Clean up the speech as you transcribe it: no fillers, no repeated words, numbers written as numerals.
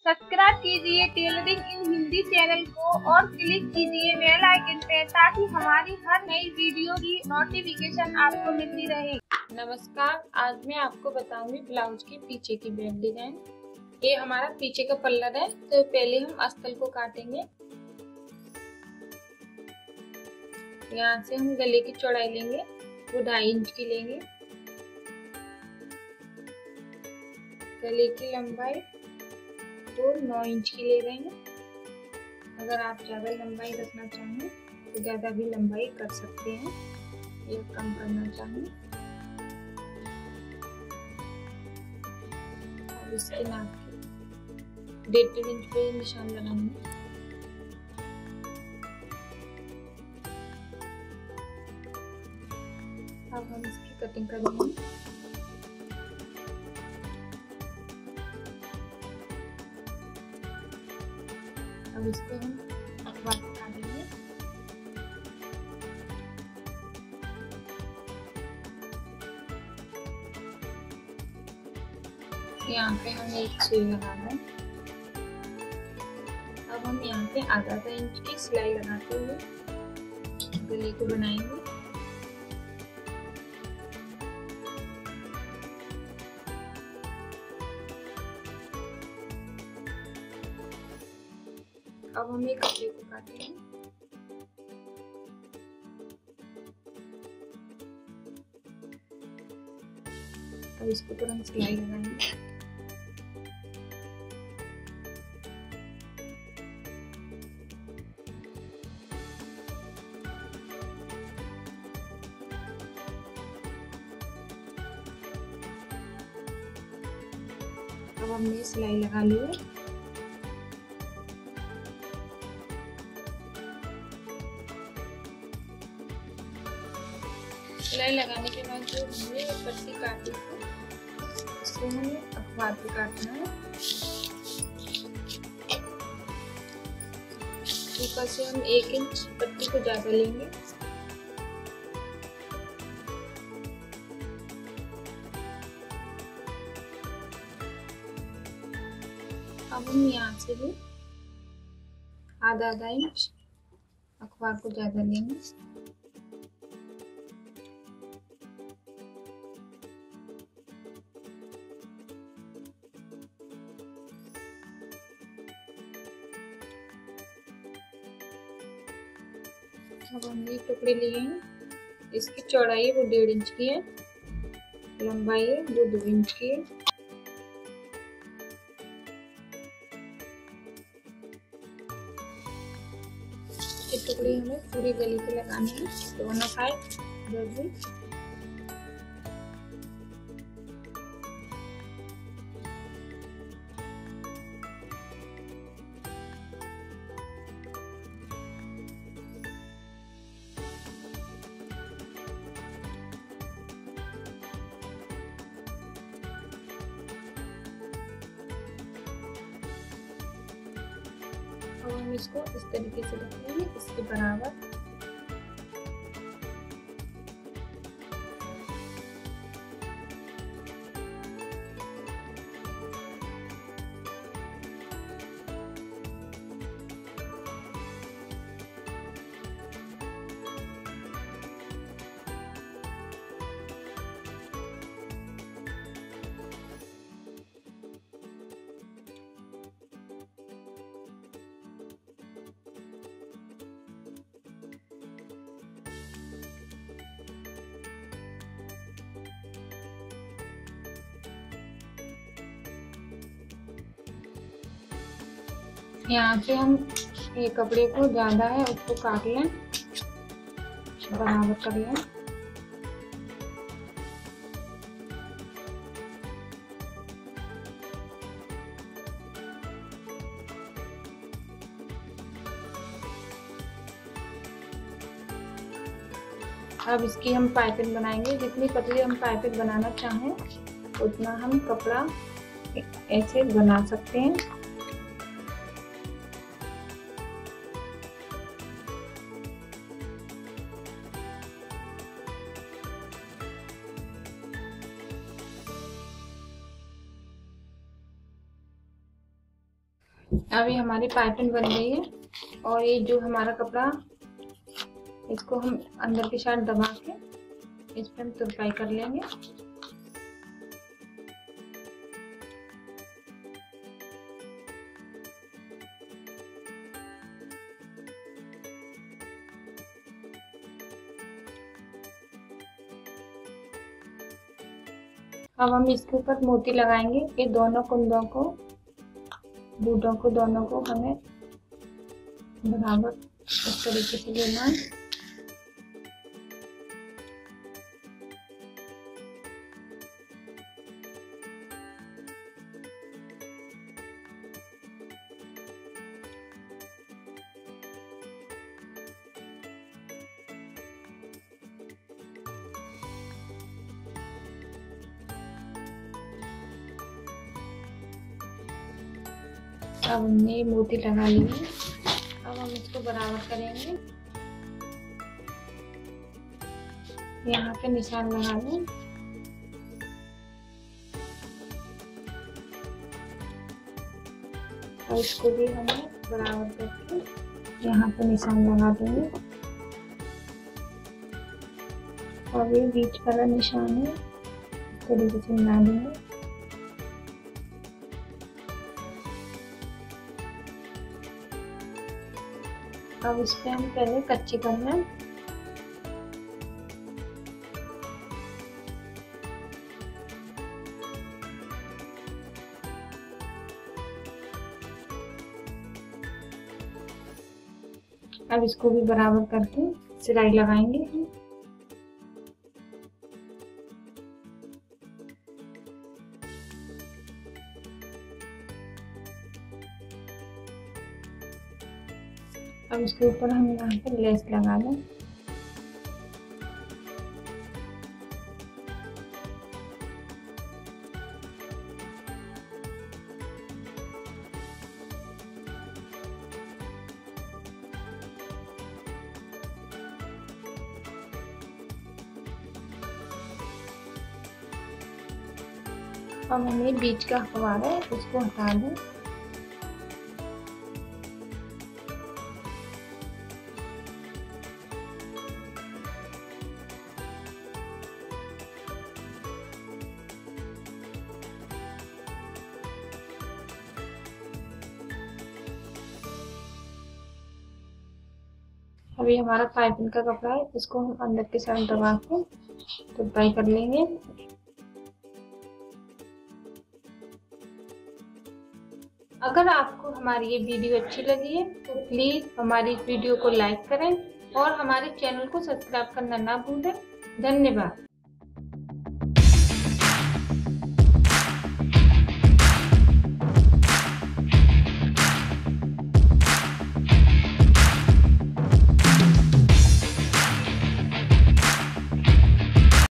Subscribe कीजिए tailoring इन Hindi channel को और क्लिक कीजिए बेल आइकन पे ताकि हमारी हर नई वीडियो की नोटिफिकेशन आपको मिलती रहे। नमस्कार, आज मैं आपको बताऊंगी ब्लाउज की पीछे की बैक डिजाइन। ये हमारा पीछे का पल्लर है, तो पहले हम अस्तर को काटेंगे। यहाँ से हम गले की चौड़ाई लेंगे, वो 2.5 इंच की लेंगे। गले की लंबाई तो 9 इंच की ले रहे हैं। अगर आप ज़्यादा लंबाई रखना चाहें तो ज़्यादा भी लंबाई कर सकते हैं, या कम करना चाहें। अब इसके नाप के 1.5 इंच पे निशान लगाएंगे। अब हम इसकी कटिंग करेंगे। अब इसको हम अखबार लगा देंगे। यहाँ पे हम एक सुई लगाना है। अब हम यहाँ पे आधा इंच की सिलाई लगाते हुए गले को बनाएंगे। अब हम ये कपड़े को काटेंगे। अब इसको तुरंत सिलाई लगाएंगे। अब हमने सिलाई लगा ली है। सिलाई लगाने के बाद जो हमने पट्टी काटी थी उसको हमें अखबार पे काटना है। ऊपर से हम 1 इंच पट्टी को ज्यादा लेंगे। अब हम यहाँ से भी आधा इंच अखबार को ज्यादा लेंगे। अब हमने टुकड़े लिए हैं। इसकी चौड़ाई वो 1.5 इंच की है, लंबाई है वो 2 इंच की है। ये टुकड़े हमें पूरे गले पे लगाने हैं, दोनों साइड भी। अब हम इसको इस तरीके से रखेंगे, इसके बराबर। यहाँ से हम ये कपड़े को ज्यादा है उसको काट लें, बराबर कर लें। अब इसकी हम पाइपिंग बनाएंगे। जितनी पतली हम पाइपिंग बनाना चाहें उतना हम कपड़ा ऐसे बना सकते हैं। अभी हमारी पाइपिंग बन गई है और ये जो हमारा कपड़ा, इसको हम अंदर की साइड दबा के इस पर हम तुरपाई कर लेंगे। अब हम इसके ऊपर मोती लगाएंगे। ये दोनों कुंदों को, बूटों को, दोनों को हमें बराबर इस तरीके से लेना है। अब हमने मोती लगा लिए। अब हम इसको बराबर करेंगे। यहाँ पे निशान लगा लें। और इसको भी हमें बराबर करके यहाँ पे निशान लगा देंगे। और ये बीच वाला निशान है, इस तरीके से मिला देंगे। अब इस पे हम पहले कच्ची करना है। अब इसको भी बराबर करके सिलाई लगाएंगे। अब इसके ऊपर हम यहाँ पे लेस लगा दें। अब हमें बीच का फवारा है, उसको हटा दें। अभी हमारा पाइपिंग का कपड़ा है, इसको हम अंदर के साइड दबा के तुरपाई कर लेंगे। अगर आपको हमारी ये वीडियो अच्छी लगी है तो प्लीज़ हमारी इस वीडियो को लाइक करें और हमारे चैनल को सब्सक्राइब करना ना भूलें। धन्यवाद।